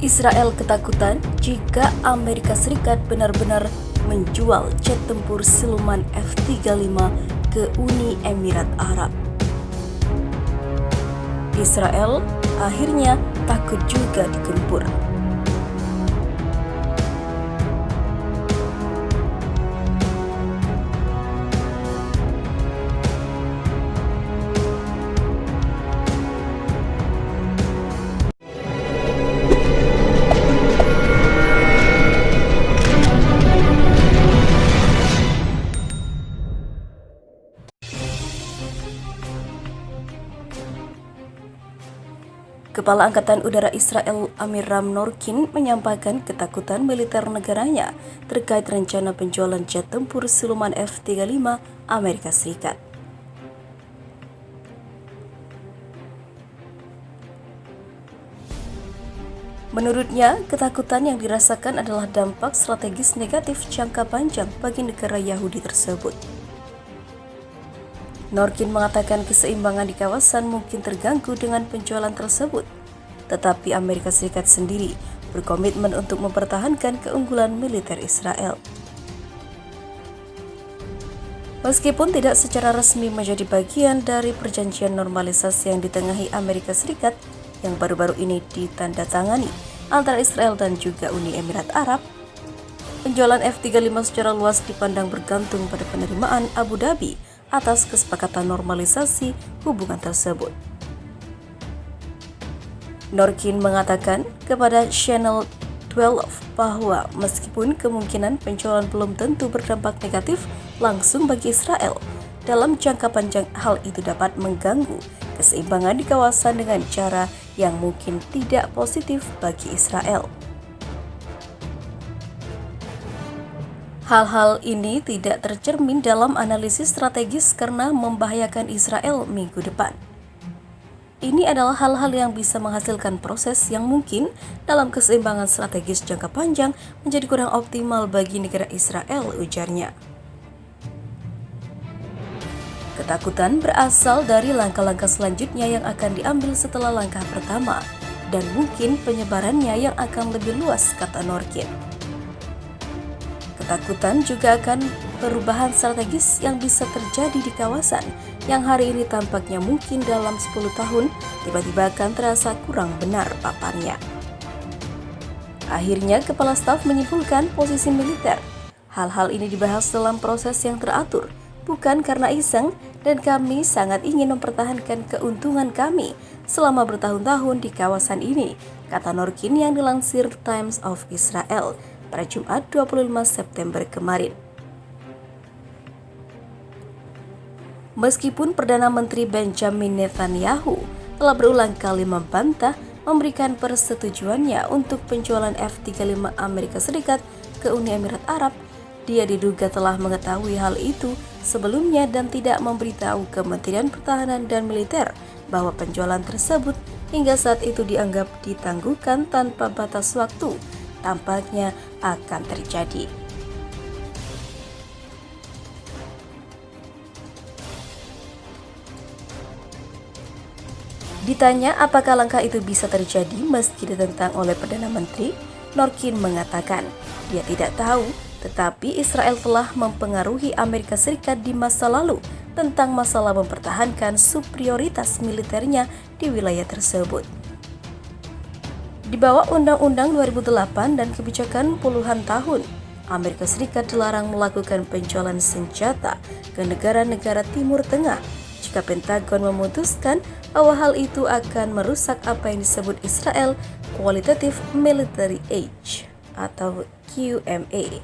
Israel ketakutan jika Amerika Serikat benar-benar menjual jet tempur siluman F-35 ke Uni Emirat Arab. Israel akhirnya takut juga digempur. Kepala Angkatan Udara Israel Amiram Norkin menyampaikan ketakutan militer negaranya terkait rencana penjualan jet tempur siluman F-35 Amerika Serikat. Menurutnya, ketakutan yang dirasakan adalah dampak strategis negatif jangka panjang bagi negara Yahudi tersebut. Norkin mengatakan keseimbangan di kawasan mungkin terganggu dengan penjualan tersebut, tetapi Amerika Serikat sendiri berkomitmen untuk mempertahankan keunggulan militer Israel. Meskipun tidak secara resmi menjadi bagian dari perjanjian normalisasi yang ditengahi Amerika Serikat yang baru-baru ini ditandatangani antara Israel dan juga Uni Emirat Arab, penjualan F-35 secara luas dipandang bergantung pada penerimaan Abu Dhabi atas kesepakatan normalisasi hubungan tersebut. Norkin mengatakan kepada Channel 12 bahwa meskipun kemungkinan penjualan belum tentu berdampak negatif langsung bagi Israel, dalam jangka panjang hal itu dapat mengganggu keseimbangan di kawasan dengan cara yang mungkin tidak positif bagi Israel. Hal-hal ini tidak tercermin dalam analisis strategis karena membahayakan Israel minggu depan. Ini adalah hal-hal yang bisa menghasilkan proses yang mungkin dalam keseimbangan strategis jangka panjang menjadi kurang optimal bagi negara Israel, ujarnya. Ketakutan berasal dari langkah-langkah selanjutnya yang akan diambil setelah langkah pertama dan mungkin penyebarannya yang akan lebih luas, kata Norkin. Ketakutan juga akan perubahan strategis yang bisa terjadi di kawasan yang hari ini tampaknya mungkin dalam 10 tahun tiba-tiba akan terasa kurang benar, paparnya. Akhirnya Kepala Staf menyimpulkan posisi militer. Hal-hal ini dibahas dalam proses yang teratur, bukan karena iseng, dan kami sangat ingin mempertahankan keuntungan kami selama bertahun-tahun di kawasan ini, kata Norkin yang dilansir Times of Israel pada Jumat 25 September kemarin. Meskipun Perdana Menteri Benjamin Netanyahu telah berulang kali membantah memberikan persetujuannya untuk penjualan F-35 Amerika Serikat ke Uni Emirat Arab, dia diduga telah mengetahui hal itu sebelumnya dan tidak memberitahu Kementerian Pertahanan dan Militer bahwa penjualan tersebut hingga saat itu dianggap ditangguhkan tanpa batas waktu. Tampaknya akan terjadi. Ditanya apakah langkah itu bisa terjadi meski ditentang oleh Perdana Menteri, Norkin mengatakan dia tidak tahu, tetapi Israel telah mempengaruhi Amerika Serikat di masa lalu tentang masalah mempertahankan superioritas militernya di wilayah tersebut. Di bawah Undang-Undang 2008 dan kebijakan puluhan tahun, Amerika Serikat dilarang melakukan penjualan senjata ke negara-negara Timur Tengah jika Pentagon memutuskan bahwa hal itu akan merusak apa yang disebut Israel Qualitative Military Age atau QMA.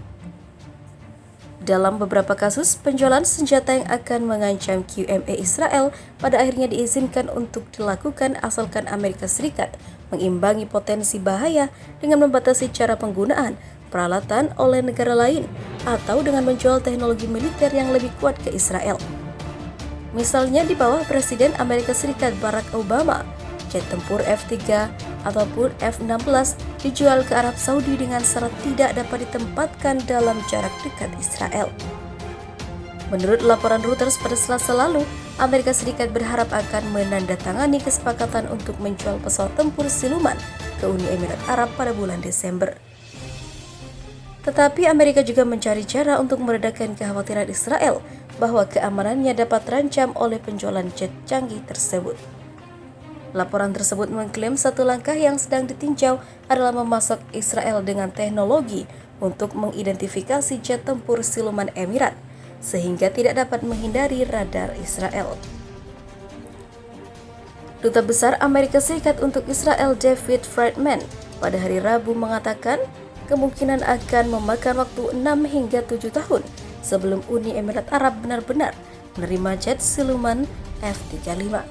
Dalam beberapa kasus, penjualan senjata yang akan mengancam QMA Israel pada akhirnya diizinkan untuk dilakukan asalkan Amerika Serikat mengimbangi potensi bahaya dengan membatasi cara penggunaan peralatan oleh negara lain atau dengan menjual teknologi militer yang lebih kuat ke Israel. Misalnya di bawah Presiden Amerika Serikat Barack Obama, jet tempur F-3 ataupun F-16 dijual ke Arab Saudi dengan syarat tidak dapat ditempatkan dalam jarak dekat Israel. Menurut laporan Reuters pada Selasa lalu, Amerika Serikat berharap akan menandatangani kesepakatan untuk menjual pesawat tempur siluman ke Uni Emirat Arab pada bulan Desember. Tetapi Amerika juga mencari cara untuk meredakan kekhawatiran Israel bahwa keamanannya dapat terancam oleh penjualan jet canggih tersebut. Laporan tersebut mengklaim satu langkah yang sedang ditinjau adalah memasok Israel dengan teknologi untuk mengidentifikasi jet tempur siluman Emirat, sehingga tidak dapat menghindari radar Israel. Duta Besar Amerika Serikat untuk Israel David Friedman pada hari Rabu mengatakan kemungkinan akan memakan waktu 6 hingga 7 tahun sebelum Uni Emirat Arab benar-benar menerima jet siluman F-35.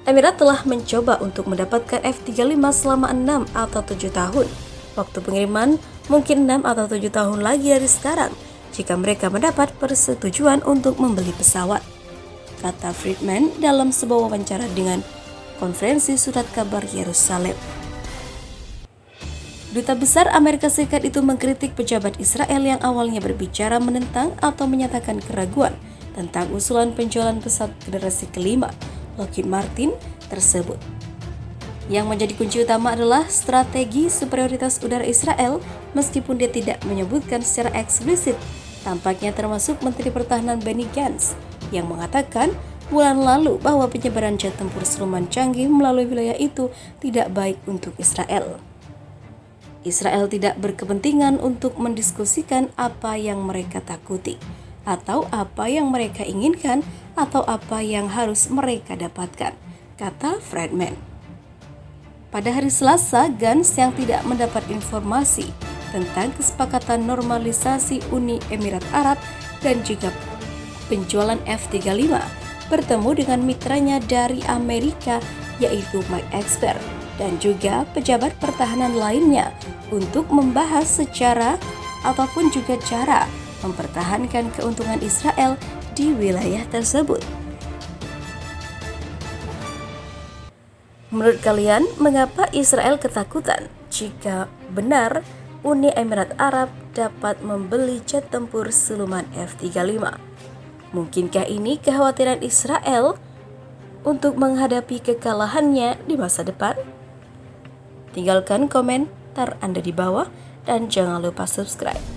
Emirat telah mencoba untuk mendapatkan F-35 selama 6 atau 7 tahun. Waktu pengiriman mungkin 6 atau 7 tahun lagi dari sekarang jika mereka mendapat persetujuan untuk membeli pesawat, kata Friedman dalam sebuah wawancara dengan konferensi surat kabar Yerusalem. Duta Besar Amerika Serikat itu mengkritik pejabat Israel yang awalnya berbicara menentang atau menyatakan keraguan tentang usulan penjualan pesawat generasi kelima Lockheed Martin tersebut. Yang menjadi kunci utama adalah strategi superioritas udara Israel, meskipun dia tidak menyebutkan secara eksplisit. Tampaknya termasuk Menteri Pertahanan Benny Gantz yang mengatakan bulan lalu bahwa penyebaran jet tempur siluman canggih melalui wilayah itu tidak baik untuk Israel. Israel tidak berkepentingan untuk mendiskusikan apa yang mereka takuti, atau apa yang mereka inginkan, atau apa yang harus mereka dapatkan, kata Friedman. Pada hari Selasa, Gantz yang tidak mendapat informasi tentang kesepakatan normalisasi Uni Emirat Arab dan juga penjualan F-35 bertemu dengan mitranya dari Amerika yaitu Mike Esper dan juga pejabat pertahanan lainnya untuk membahas secara ataupun juga cara mempertahankan keuntungan Israel di wilayah tersebut. Menurut kalian, mengapa Israel ketakutan jika benar Uni Emirat Arab dapat membeli jet tempur siluman F-35? Mungkinkah ini kekhawatiran Israel untuk menghadapi kekalahannya di masa depan? Tinggalkan komentar Anda di bawah dan jangan lupa subscribe.